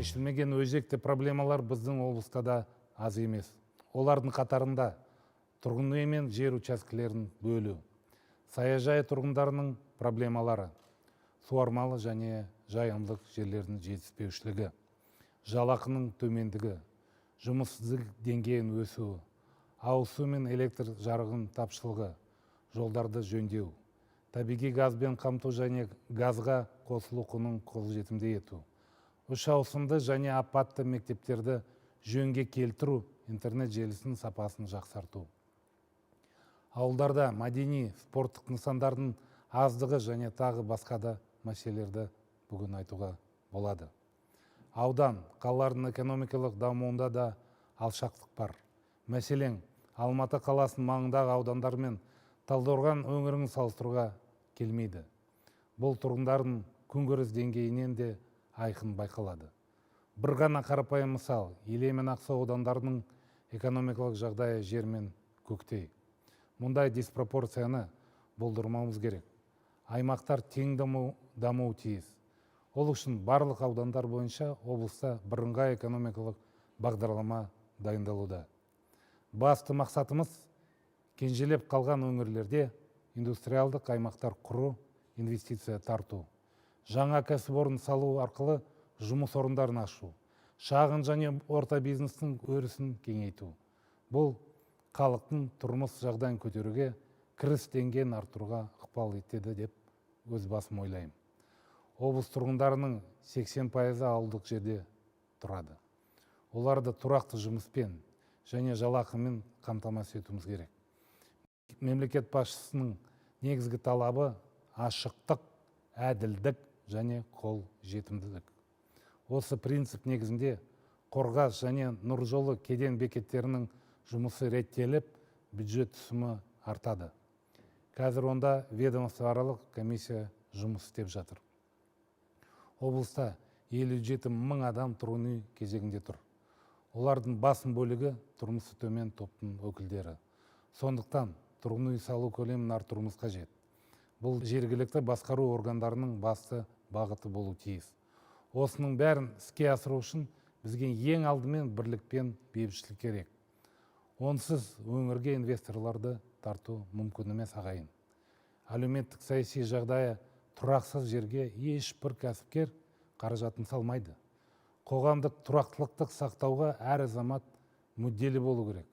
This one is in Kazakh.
шешілмеген өзекті проблемалар біздің облыста да аз емес. Олардың қатарында тұрғын үй мен жер учаскелерін бөлу, саяжай тұрғындарының проблемалары, суармалы және жайылымдық жерлердің жетіспеушілігі, жалақының төмендігі, жұмыссыздық деңгейін өсуі, ауыз су мен электр жарығын тапшылығы, жолдарды жөндеу, табиғи газбен қамту және газға қосылу құнын қолжетімді ету, үш ауысымды және апатты мектептерді жөнге келтіру, интернет желісінің сапасын жақсарту. Ауылдарда мәдени, спорттық нысандардың аздығы және тағы басқа да мәселелерді бүгін айтуға болады. Аудан, қалалардың экономикалық дамуында да алшақтық бар. Мәселен, Алматы қаласының маңындағы аудандар мен Талдықорған өңірін салыстыруға келмейді. Бұл тұрғындардың күнкөріс деңгейінен де айқын байқалады. Бір ғана қарапайым мысал, Иле мен Ақсу аудандарының экономикалық жағдайы жер мен көктей. Мұндай диспропорцияны болдырмауымыз керек. Аймақтар тең дамуы тиіс. Ол үшін барлық аудандар бойынша облыста бірыңғай экономикалық бағдарлама дайындалуда. Басты мақсатымыз кенжелеп қалған өңірлерде индустриалдық аймақтар құру, инвестиция тарту. Жаңа кәсіпорын салу арқылы жұмыс орындарын ашу, шағын және орта бизнестің өрісін кеңейту. Бұл халықтың тұрмыс жағдайын көтеруге, кіріс деңгейін арттыруға ықпал етеді деп өз басым ойлаймын. Облыс тұрғындарының 80% ауылдық жерде тұрады. Оларды тұрақты жұмыспен және жалақымен қамтамасыз етуіміз керек. Мемлекет басшысының негізгі талабы ашықтық, әділдік және қол жетімділік. Осы принцип негізінде Қорғас және Нұр жолы кеден бекеттерінің жұмысы реттеліп, бюджет түсімі артады. Қазір онда ведомствоаралық комиссия жұмыс істеп жатыр. Облыста 57 мың адам тұрғын үй кезегінде тұр. Олардың басым бөлігі тұрмысы төмен топтың өкілдері. Сондықтан тұрғын үй салу көлемін арттыруымыз қажет. Бұл жергілікті басқару органдарының басты бағыты болу тиіс. Осының бәрін іске асыру үшін бізге ең алдымен бірлік пен бейбітшілік керек. Онсыз өңірге инвесторларды тарту мүмкін емес ағайын. Әлеуметтік саяси жағдайы тұрақсыз жерге ешбір кәсіпкер қаражатын салмайды. Қоғамдық тұрақтылықты сақтауға әр азамат мүдделі болу керек.